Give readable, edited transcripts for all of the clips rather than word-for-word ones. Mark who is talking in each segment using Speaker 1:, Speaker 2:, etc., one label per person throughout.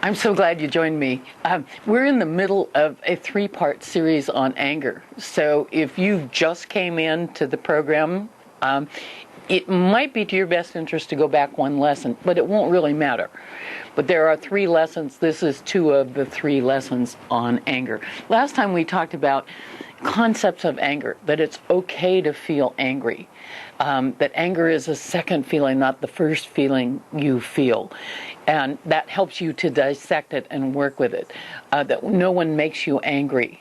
Speaker 1: I'm so glad you joined me. We're in the middle of a three-part series on anger. So if you just came in to the program, it might be to your best interest to go back one lesson, but it won't really matter. But there are three lessons. This is two of the three lessons on anger. Last time we talked about concepts of anger, that it's okay to feel angry, that anger is a second feeling, not the first feeling you feel. And that helps you to dissect it and work with it, that no one makes you angry.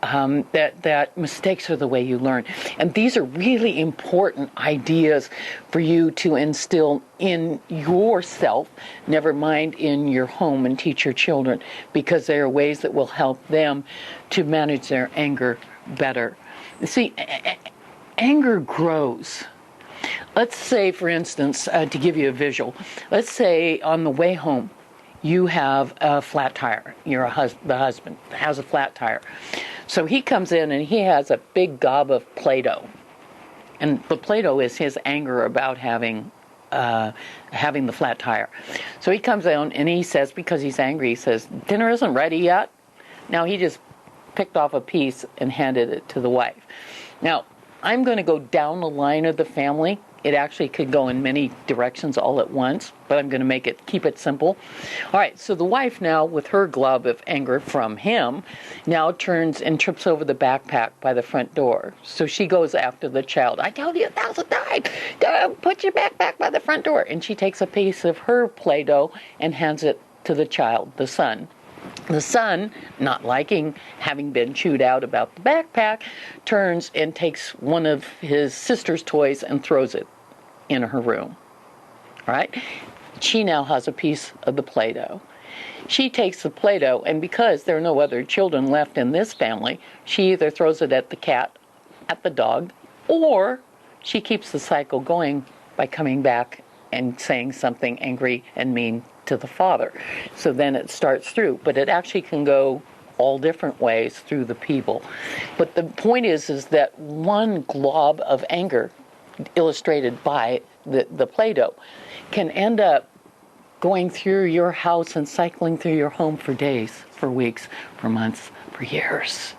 Speaker 1: That mistakes are the way you learn. And these are really important ideas for you to instill in yourself, never mind in your home, and teach your children, because they are ways that will help them to manage their anger better. See, anger grows. Let's say, for instance, to give you a visual, let's say on the way home, you have a flat tire. The husband has a flat tire. So he comes in and he has a big gob of Play-Doh. And the Play-Doh is his anger about having the flat tire. So he comes in and he says, because he's angry, he says, "Dinner isn't ready yet." Now he just picked off a piece and handed it to the wife. Now, I'm going to go down the line of the family. It actually could go in many directions all at once, but I'm going to keep it simple. All right, so the wife now, with her glob of anger from him, now turns and trips over the backpack by the front door. So she goes after the child. "I told you 1,000 times, don't put your backpack by the front door." And she takes a piece of her Play-Doh and hands it to the child, the son. The son, not liking having been chewed out about the backpack, turns and takes one of his sister's toys and throws it in her room. All right? She now has a piece of the Play-Doh. She takes the Play-Doh, and because there are no other children left in this family, she either throws it at the cat, at the dog, or she keeps the cycle going by coming back and saying something angry and mean to the father. So then it starts through, but it actually can go all different ways through the people. But the point is that one glob of anger, illustrated by the Play-Doh, can end up going through your house and cycling through your home for days, for weeks, for months, for years.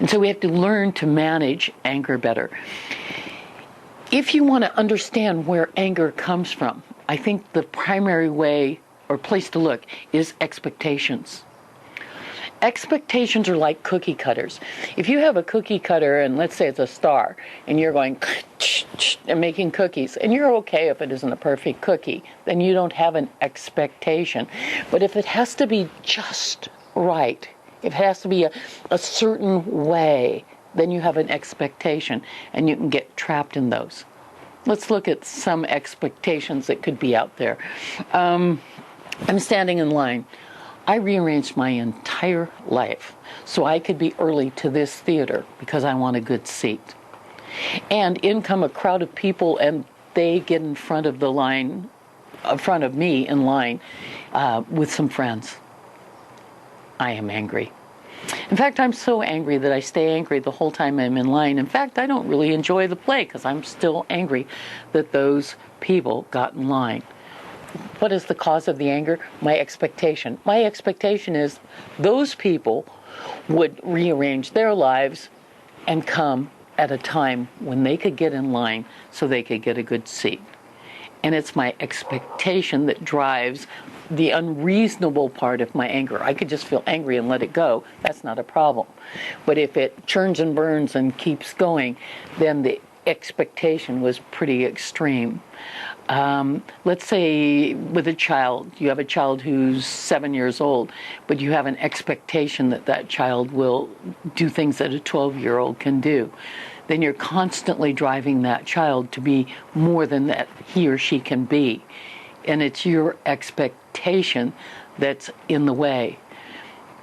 Speaker 1: And so we have to learn to manage anger better. If you want to understand where anger comes from, I think the primary way or place to look is expectations. Expectations are like cookie cutters. If you have a cookie cutter, and let's say it's a star, and you're going and making cookies, and you're okay if it isn't a perfect cookie, then you don't have an expectation. But if it has to be just right, if it has to be a certain way, then you have an expectation, and you can get trapped in those. Let's look at some expectations that could be out there. I'm standing in line. I rearranged my entire life so I could be early to this theater because I want a good seat. And in come a crowd of people, and they get in front of the line, in front of me in line, with some friends. I am angry. In fact, I'm so angry that I stay angry the whole time I'm in line. In fact, I don't really enjoy the play because I'm still angry that those people got in line. What is the cause of the anger? My expectation. My expectation is those people would rearrange their lives and come at a time when they could get in line so they could get a good seat. And it's my expectation that drives the unreasonable part of my anger. I could just feel angry and let it go. That's not a problem. But if it churns and burns and keeps going, then the expectation was pretty extreme. Let's say with a child, you have a child who's 7 years old, but you have an expectation that that child will do things that a 12-year-old can do. Then you're constantly driving that child to be more than that he or she can be. And it's your expectation that's in the way.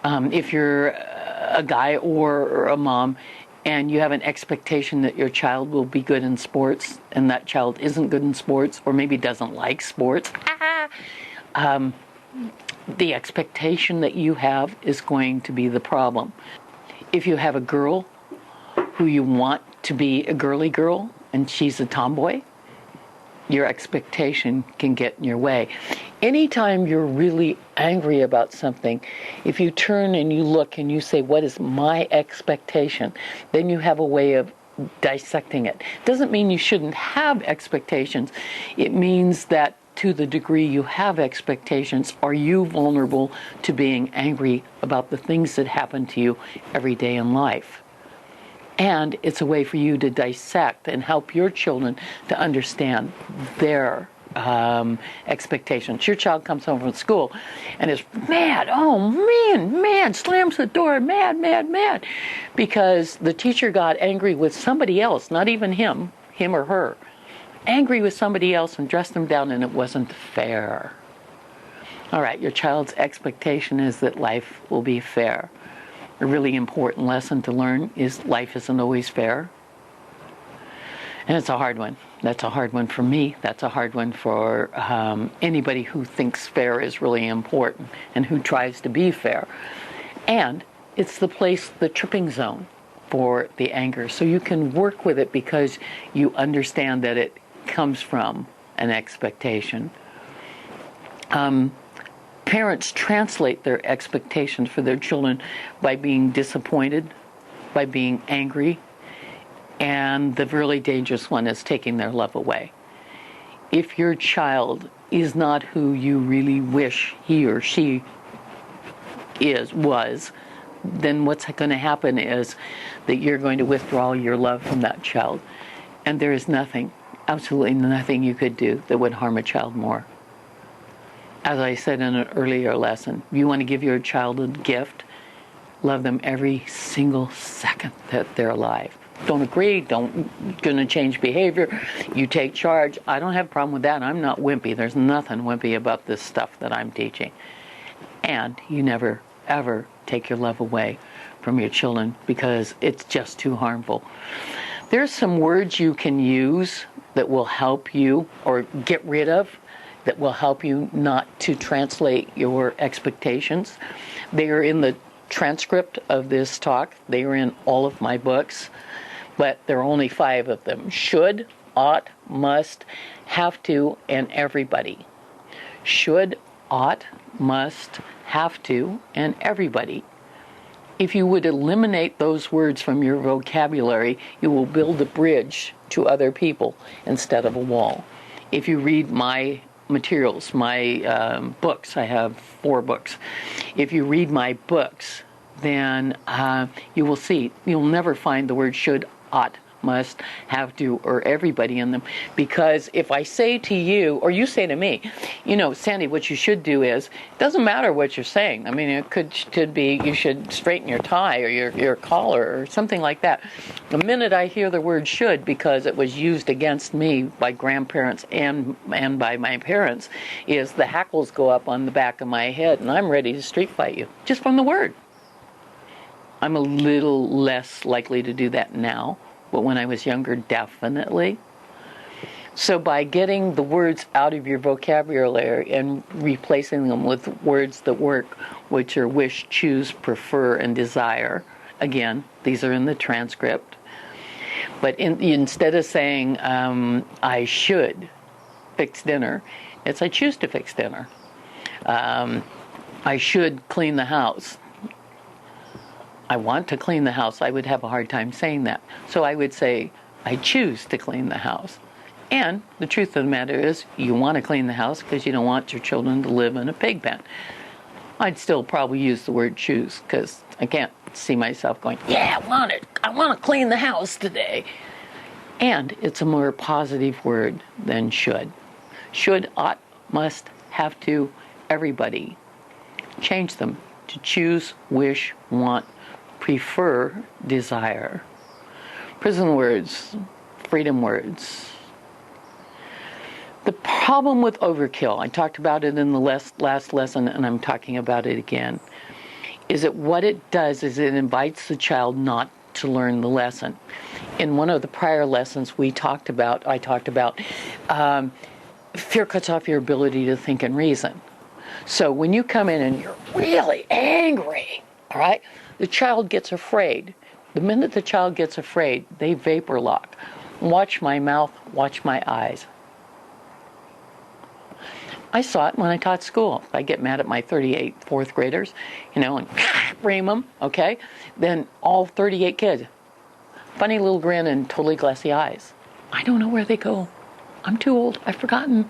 Speaker 1: If you're a guy or a mom, and you have an expectation that your child will be good in sports, and that child isn't good in sports, or maybe doesn't like sports, the expectation that you have is going to be the problem. If you have a girl who you want to be a girly girl, and she's a tomboy, your expectation can get in your way. Anytime you're really angry about something, if you turn and you look and you say, what is my expectation? Then you have a way of dissecting it. Doesn't mean you shouldn't have expectations. It means that to the degree you have expectations, are you vulnerable to being angry about the things that happen to you every day in life? And it's a way for you to dissect and help your children to understand their expectations. Your child comes home from school and is mad. Oh, man, slams the door, mad. Because the teacher got angry with somebody else, not even him or her. Angry with somebody else and dressed them down, and it wasn't fair. All right, your child's expectation is that life will be fair. A really important lesson to learn is life isn't always fair. And it's a hard one. That's a hard one for me. That's a hard one for anybody who thinks fair is really important and who tries to be fair. And it's the tripping zone for the anger. So you can work with it because you understand that it comes from an expectation. Parents translate their expectations for their children by being disappointed, by being angry, and the really dangerous one is taking their love away. If your child is not who you really wish he or she was, then what's going to happen is that you're going to withdraw your love from that child. And there is nothing, absolutely nothing you could do that would harm a child more. As I said in an earlier lesson, you want to give your child a gift, love them every single second that they're alive. Don't agree, don't going to change behavior, you take charge. I don't have a problem with that. I'm not wimpy. There's nothing wimpy about this stuff that I'm teaching. And you never, ever take your love away from your children because it's just too harmful. There's some words you can use that will help you or get rid of, that will help you not to translate your expectations. They are in the transcript of this talk. They are in all of my books, but there are only 5 of them. Should, ought, must, have to, and everybody. Should, ought, must, have to, and everybody. If you would eliminate those words from your vocabulary, you will build a bridge to other people instead of a wall. If you read my materials, my books, I have 4 books. If you read my books, then you will see, you'll never find the word should, ought, must, have to, or everybody in them. Because if I say to you, or you say to me, Sandy, what you should do is, it doesn't matter what you're saying. I mean, it could be you should straighten your tie or your collar or something like that. The minute I hear the word should, because it was used against me by grandparents and by my parents, is the hackles go up on the back of my head and I'm ready to street fight you, just from the word. I'm a little less likely to do that now, but when I was younger, definitely. So by getting the words out of your vocabulary and replacing them with words that work, which are wish, choose, prefer, and desire, again, these are in the transcript. But instead of saying, I should fix dinner, it's I choose to fix dinner. I should clean the house. I want to clean the house. I would have a hard time saying that. So I would say, I choose to clean the house. And the truth of the matter is, you want to clean the house because you don't want your children to live in a pig pen. I'd still probably use the word choose because I can't see myself going, yeah, I want it. I want to clean the house today. And it's a more positive word than should. Should, ought, must, have to, everybody. Change them to choose, wish, want, prefer, desire. Prison words, freedom words. The problem with overkill, I talked about it in the last lesson and I'm talking about it again, is that what it does is it invites the child not to learn the lesson. In one of the prior lessons I talked about fear cuts off your ability to think and reason. So when you come in and you're really angry, all right, the child gets afraid. The minute the child gets afraid, they vapor lock. Watch my mouth, watch my eyes. I saw it when I taught school. If I get mad at my 38 fourth graders, and frame them, okay? Then all 38 kids, funny little grin and totally glassy eyes. I don't know where they go. I'm too old. I've forgotten.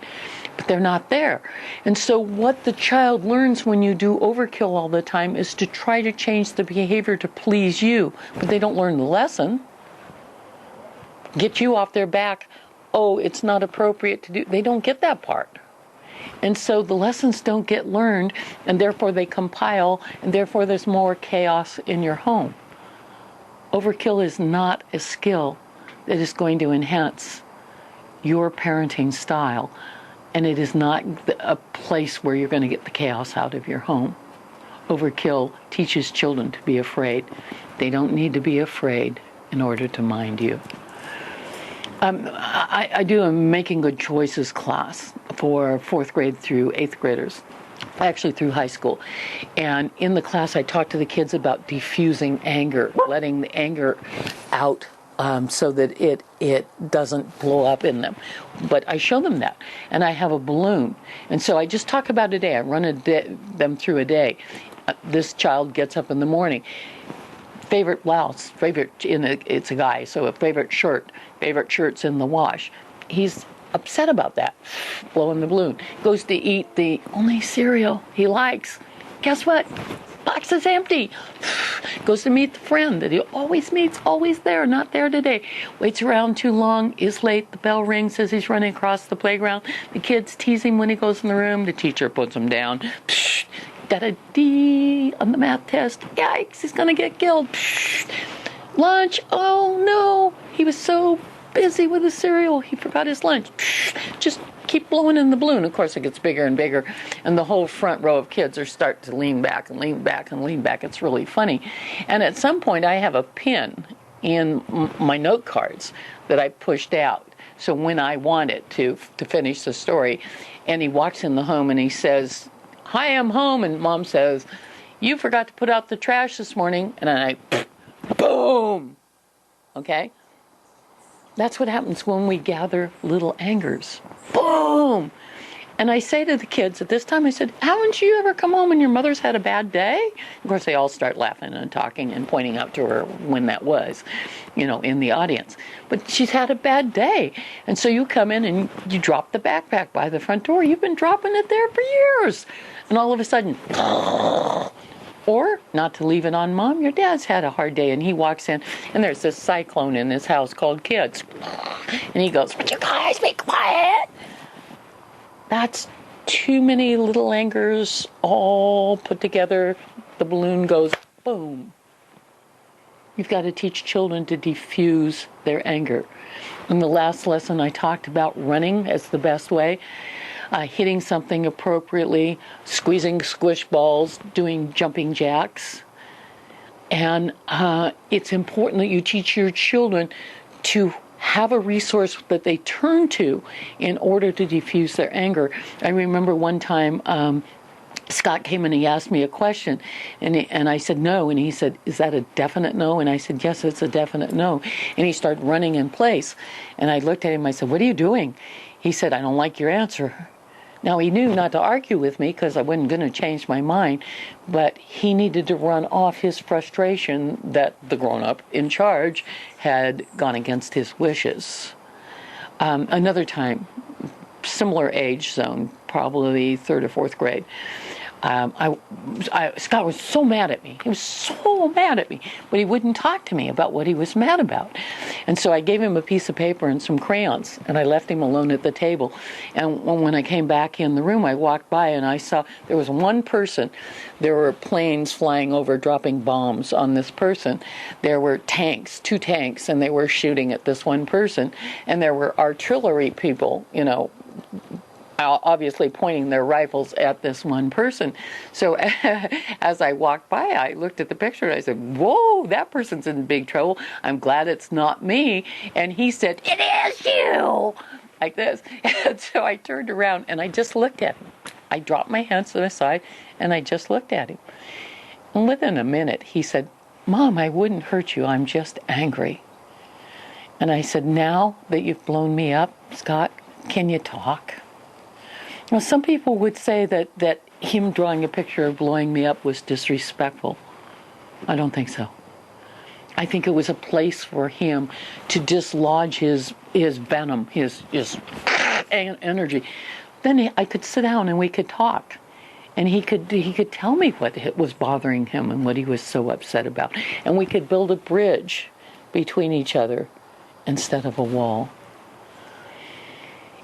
Speaker 1: But they're not there. And so what the child learns when you do overkill all the time is to try to change the behavior to please you. But they don't learn the lesson. Get you off their back. Oh, it's not appropriate to do. They don't get that part. And so the lessons don't get learned, and therefore they compile, and therefore there's more chaos in your home. Overkill is not a skill that is going to enhance your parenting style, and it is not a place where you're going to get the chaos out of your home. Overkill teaches children to be afraid. They don't need to be afraid in order to mind you. I do a Making Good Choices class for 4th grade through 8th graders, actually through high school. And in the class, I talk to the kids about diffusing anger, letting the anger out so that it doesn't blow up in them. But I show them that. And I have a balloon. And so I just talk about a day. I run them through a day. This child gets up in the morning. Favorite blouse, it's a guy, so a favorite shirt's in the wash. He's upset about that, blowing the balloon. Goes to eat the only cereal he likes. Guess what? Box is empty. Goes to meet the friend that he always meets, always there, not there today. Waits around too long, is late, the bell rings as he's running across the playground. The kids tease him when he goes in the room. The teacher puts him down. Got a D on the math test. Yikes, he's going to get killed. Lunch, oh no, he was so busy with the cereal, he forgot his lunch. Just keep blowing in the balloon. Of course, it gets bigger and bigger, and the whole front row of kids are start to lean back and lean back and lean back. It's really funny. And at some point, I have a pin in my note cards that I pushed out. So when I want it to finish the story, and he walks in the home and he says, "Hi, I'm home," and Mom says, "You forgot to put out the trash this morning," and I, boom, okay? That's what happens when we gather little angers. Boom! And I say to the kids at this time, I said, "Haven't you ever come home and your mother's had a bad day?" Of course, they all start laughing and talking and pointing out to her when that was, in the audience. But she's had a bad day. And so you come in and you drop the backpack by the front door. You've been dropping it there for years. And all of a sudden, or, not to leave it on Mom, your dad's had a hard day, and he walks in, and there's this cyclone in his house called kids. And he goes, "Would you guys be quiet?" That's too many little angers all put together. The balloon goes boom. You've got to teach children to diffuse their anger. In the last lesson, I talked about running as the best way. Hitting something appropriately, squeezing squish balls, doing jumping jacks. And it's important that you teach your children to have a resource that they turn to in order to diffuse their anger. I remember one time Scott came and he asked me a question, and I said no, and he said, "Is that a definite no?" And I said, "Yes, it's a definite no." And he started running in place, and I looked at him, I said, "What are you doing?" He said, "I don't like your answer." Now, he knew not to argue with me because I wasn't going to change my mind, but he needed to run off his frustration that the grown-up in charge had gone against his wishes. Another time, similar age zone, probably 3rd or 4th grade, Scott was so mad at me. He was so mad at me, but he wouldn't talk to me about what he was mad about. And so I gave him a piece of paper and some crayons, and I left him alone at the table. And when I came back in the room, I walked by and I saw there was one person. There were planes flying over, dropping bombs on this person. There were tanks, 2 tanks, and they were shooting at this one person. And there were artillery people, obviously pointing their rifles at this one person. So as I walked by, I looked at the picture and I said, "Whoa, that person's in big trouble. I'm glad it's not me." And he said, "It is you," like this. And so I turned around and I just looked at him. I dropped my hands to the side and I just looked at him. And within a minute, he said, "Mom, I wouldn't hurt you. I'm just angry." And I said, "Now that you've blown me up, Scott, can you talk?" Now, some people would say that him drawing a picture of blowing me up was disrespectful. I don't think so. I think it was a place for him to dislodge his venom, his energy. Then I could sit down and we could talk. And he could tell me what was bothering him and what he was so upset about. And we could build a bridge between each other instead of a wall.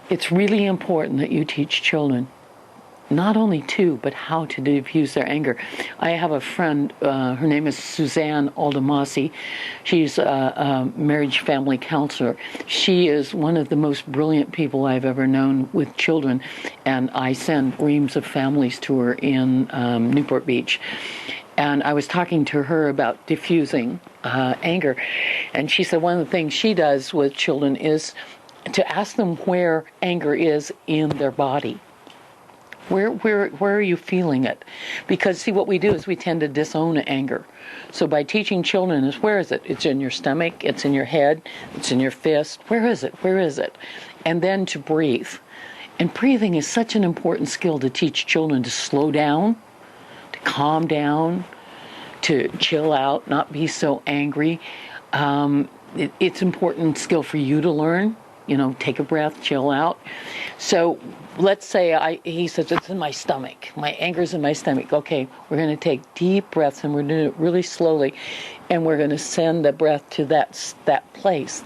Speaker 1: It's really important that you teach children not only to, but how to diffuse their anger. I have a friend, her name is Suzanne Aldemasi. She's a marriage family counselor. She is one of the most brilliant people I've ever known with children, and I send reams of families to her in Newport Beach. And I was talking to her about diffusing anger, and she said one of the things she does with children is to ask them where anger is in their body. Where are you feeling it? Because, see, what we do is we tend to disown anger. So by teaching children is, where is it? It's in your stomach, it's in your head, it's in your fist. Where is it? Where is it? And then to breathe. And breathing is such an important skill to teach children to slow down, to calm down, to chill out, not be so angry. It's an important skill for you to learn. You know, take a breath, chill out. So let's say he says, it's in my stomach. My anger's in my stomach. Okay, we're going to take deep breaths, and we're doing it really slowly. And we're going to send the breath to that place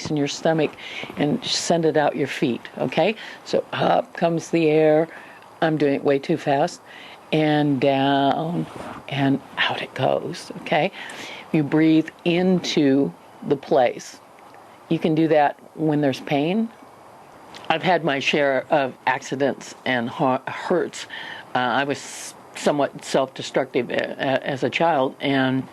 Speaker 1: in your stomach, and send it out your feet, okay? So up comes the air. I'm doing it way too fast. And down, and out it goes, okay? You breathe into the place. You can do that when there's pain. I've had my share of accidents and hurts. I was somewhat self-destructive as a child and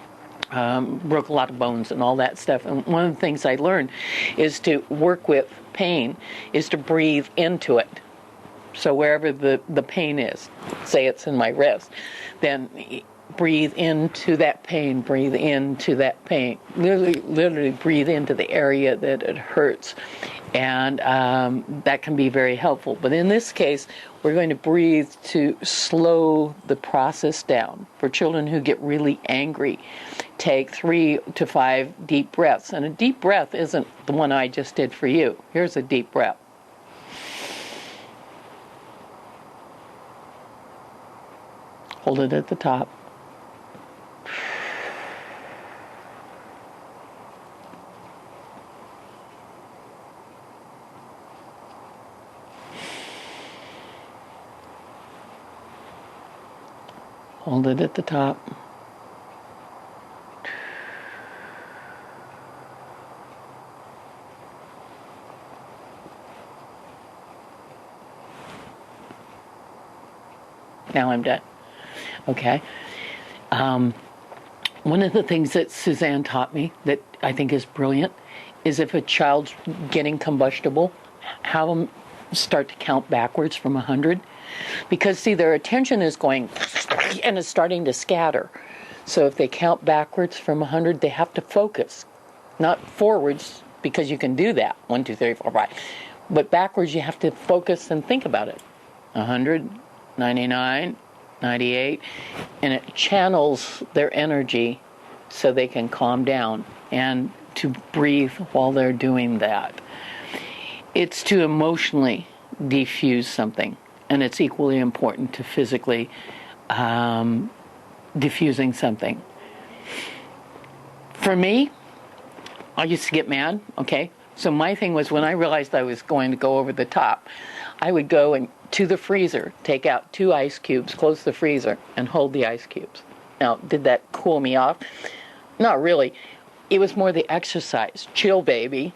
Speaker 1: broke a lot of bones and all that stuff. And one of the things I learned is to work with pain is to breathe into it. So wherever the pain is, say it's in my wrist, then breathe into that pain, breathe into that pain. Literally breathe into the area that it hurts. And that can be very helpful. But in this case, we're going to breathe to slow the process down. For children who get really angry, take 3 to 5 deep breaths. And a deep breath isn't the one I just did for you. Here's a deep breath. Hold it at the top. Hold it at the top. Now I'm done. Okay. One of the things that Suzanne taught me that I think is brilliant is if a child's getting combustible, have them start to count backwards from 100. Because, see, their attention is going and it's starting to scatter. So if they count backwards from 100, they have to focus. Not forwards, because you can do that. 1, 2, 3, 4, 5. But backwards, you have to focus and think about it. 100, 99, 98. And it channels their energy so they can calm down and to breathe while they're doing that. It's to emotionally defuse something. And it's equally important to physically diffusing something. For me, I used to get mad, okay? So my thing was when I realized I was going to go over the top, I would go to the freezer, take out 2 ice cubes, close the freezer, and hold the ice cubes. Now, did that cool me off? Not really. It was more the exercise. Chill, baby.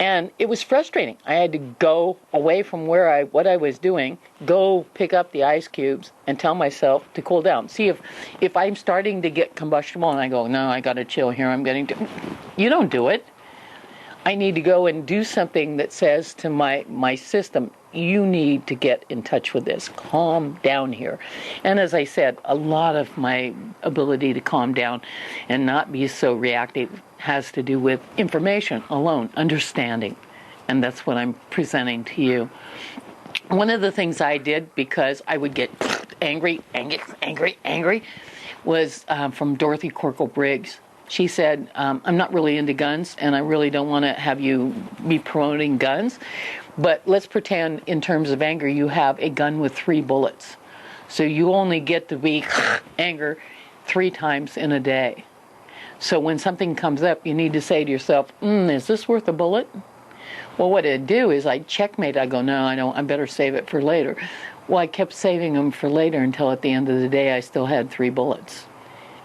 Speaker 1: And it was frustrating. I had to go away from what I was doing, go pick up the ice cubes, and tell myself to cool down. See, if I'm starting to get combustible and I go, no, I got to chill here, you don't do it. I need to go and do something that says to my system, you need to get in touch with this. Calm down here. And as I said, a lot of my ability to calm down and not be so reactive has to do with information alone, understanding. And that's what I'm presenting to you. one of the things I did, because I would get angry, was from Dorothy Corkle Briggs. She said, I'm not really into guns, and I really don't want to have you be promoting guns, but let's pretend in terms of anger you have a gun with 3 bullets. So you only get to be angry 3 times in a day. So when something comes up, you need to say to yourself, is this worth a bullet? Well, what I'd do is I'd checkmate. I go, no, I don't. I better save it for later. Well, I kept saving them for later until at the end of the day I still had 3 bullets.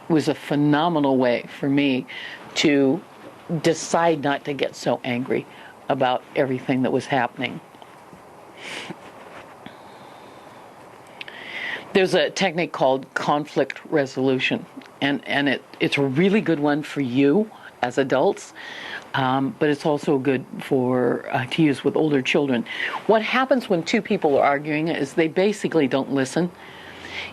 Speaker 1: It was a phenomenal way for me to decide not to get so angry about everything that was happening. There's a technique called conflict resolution, and it's a really good one for you as adults, but it's also good for to use with older children. What happens when 2 people are arguing is they basically don't listen.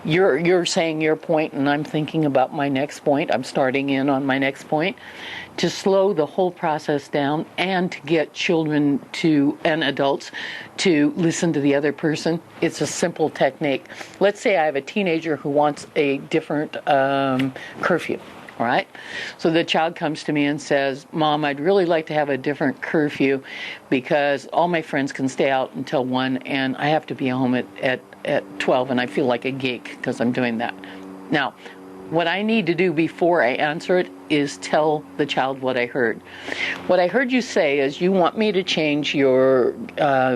Speaker 1: You're saying your point, and I'm thinking about my next point. I'm starting in on my next point. To slow the whole process down and to get children and adults to listen to the other person, it's a simple technique. Let's say I have a teenager who wants a different curfew. All right? So the child comes to me and says, Mom, I'd really like to have a different curfew because all my friends can stay out until 1 and I have to be home at 12 and I feel like a geek because I'm doing that. Now, what I need to do before I answer it is tell the child what I heard. What I heard you say is you want me to change your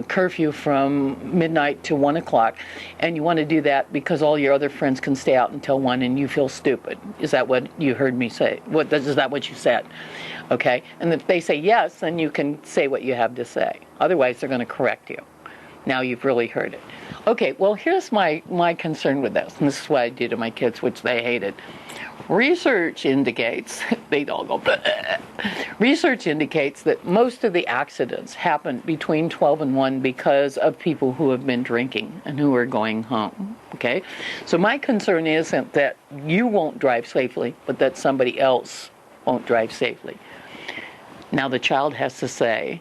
Speaker 1: curfew from midnight to 1 o'clock, and you want to do that because all your other friends can stay out until 1 and you feel stupid. Is that what you heard me say? Is that what you said? Okay? And if they say yes, then you can say what you have to say. Otherwise, they're going to correct you. Now you've really heard it. Okay, well, here's my concern with this, and this is what I do to my kids, which they hated. Research indicates, they all go, bleh. Research indicates that most of the accidents happen between 12 and 1 because of people who have been drinking and who are going home, okay? So my concern isn't that you won't drive safely, but that somebody else won't drive safely. Now the child has to say,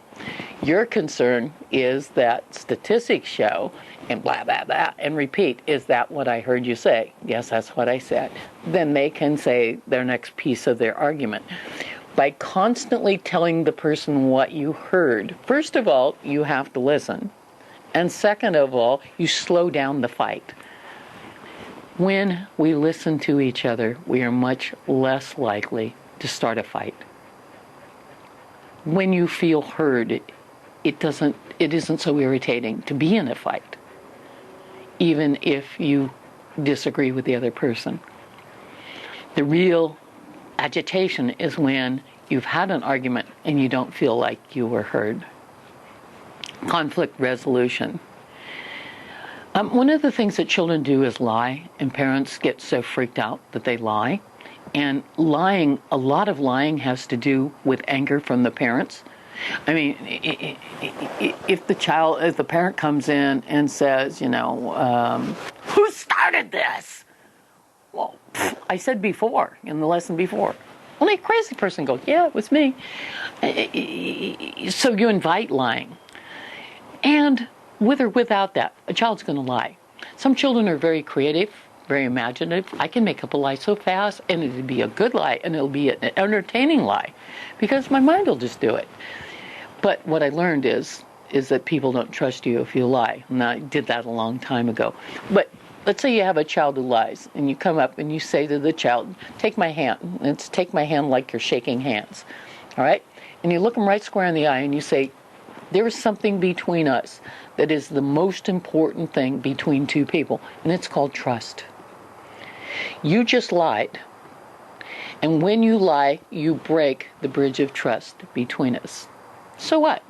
Speaker 1: your concern is that statistics show, and blah, blah, blah, and repeat, is that what I heard you say? Yes, that's what I said. Then they can say their next piece of their argument. By constantly telling the person what you heard, first of all, you have to listen. And second of all, you slow down the fight. When we listen to each other, we are much less likely to start a fight. When you feel heard, it isn't so irritating to be in a fight, even if you disagree with the other person. The real agitation is when you've had an argument and you don't feel like you were heard. Conflict resolution. One of the things that children do is lie, and parents get so freaked out that they lie. And lying, a lot of lying has to do with anger from the parents. I mean, if the parent comes in and says, who started this? Well, I said before, in the lesson before. Only a crazy person goes, yeah, it was me. So you invite lying. And with or without that, a child's going to lie. Some children are very creative, very imaginative. I can make up a lie so fast, and it'll be a good lie, and it'll be an entertaining lie, because my mind will just do it. But what I learned is that people don't trust you if you lie. And I did that a long time ago. But let's say you have a child who lies, and you come up and you say to the child, take my hand. Let's take my hand like you're shaking hands. All right? And you look them right square in the eye, and you say, there is something between us that is the most important thing between 2 people, and it's called trust. You just lied. And when you lie, you break the bridge of trust between us. So what?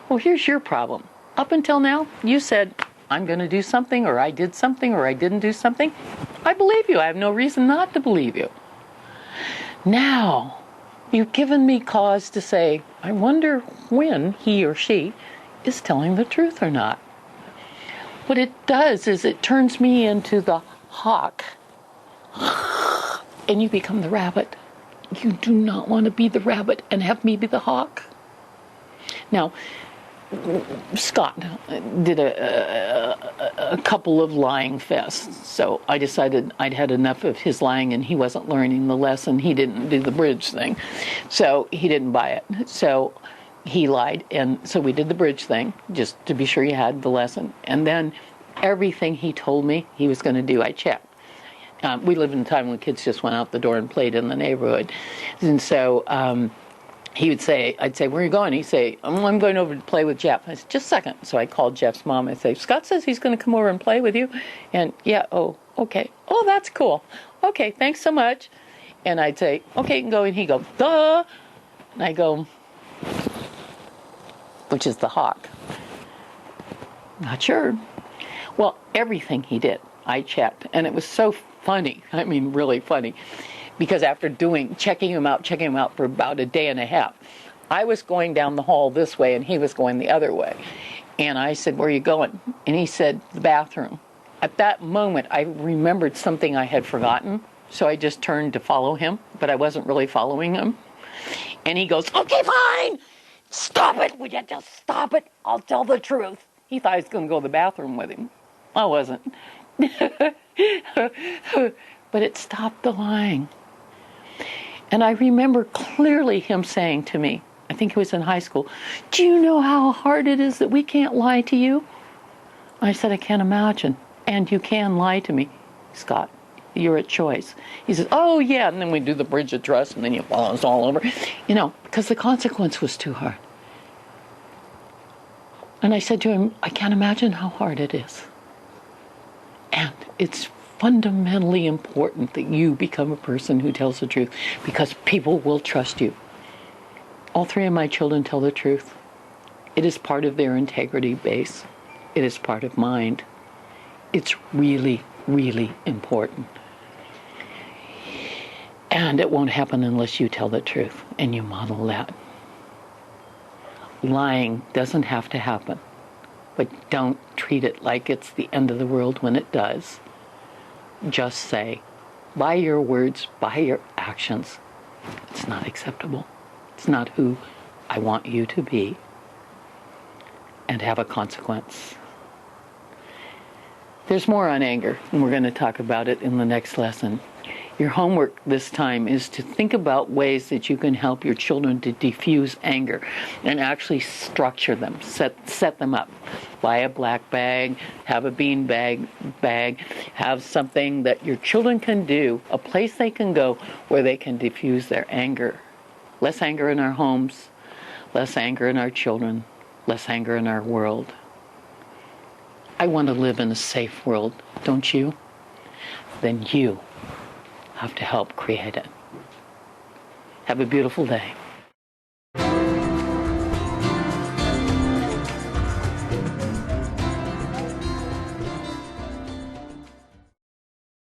Speaker 1: Well, here's your problem. Up until now, you said, I'm going to do something, or I did something, or I didn't do something. I believe you. I have no reason not to believe you. Now, you've given me cause to say, I wonder when he or she is telling the truth or not. What it does is it turns me into the hawk, and you become the rabbit. You do not want to be the rabbit and have me be the hawk. Now, Scott did a couple of lying fests. So I decided I'd had enough of his lying, and he wasn't learning the lesson. He didn't do the bridge thing. So he didn't buy it. So he lied. And so we did the bridge thing, just to be sure he had the lesson. And then everything he told me he was going to do, I checked. We lived in a time when kids just went out the door and played in the neighborhood. And so he would say, I'd say, where are you going? He'd say, I'm going over to play with Jeff. I said, just a second. So I called Jeff's mom. I say, Scott says he's going to come over and play with you. And yeah, oh, okay. Oh, that's cool. Okay, thanks so much. And I'd say, okay, you can go. And he'd go, duh. And I go, which is the hawk? Not sure. Well, everything he did, I checked. And it was so funny. I mean, really funny. Because after checking him out for about a day and a half, I was going down the hall this way and he was going the other way. And I said, where are you going? And he said, the bathroom. At that moment, I remembered something I had forgotten. So I just turned to follow him, but I wasn't really following him. And he goes, okay, fine. Stop it. Would you just stop it? I'll tell the truth. He thought I was going to go to the bathroom with him. I wasn't. But it stopped the lying. And I remember clearly him saying to me, I think he was in high school, do you know how hard it is that we can't lie to you? I said, I can't imagine. And you can lie to me, Scott. You're a choice. He says, oh, yeah. And then we do the bridge of trust, and then you fall us all over. You know, because the consequence was too hard. And I said to him, I can't imagine how hard it is. And it's fundamentally important that you become a person who tells the truth, because people will trust you. All three of my children tell the truth. It is part of their integrity base. It is part of mine. It's really, really important. And it won't happen unless you tell the truth and you model that. Lying doesn't have to happen, but don't treat it like it's the end of the world when it does. Just say, by your words, by your actions, it's not acceptable. It's not who I want you to be, and have a consequence. There's more on anger, and we're going to talk about it in the next lesson. Your homework this time is to think about ways that you can help your children to diffuse anger and actually structure them, set them up. Buy a black bag, have a bean bag, have something that your children can do, a place they can go where they can diffuse their anger. Less anger in our homes, less anger in our children, less anger in our world. I want to live in a safe world, don't you? Then you have to help create it. Have a beautiful day.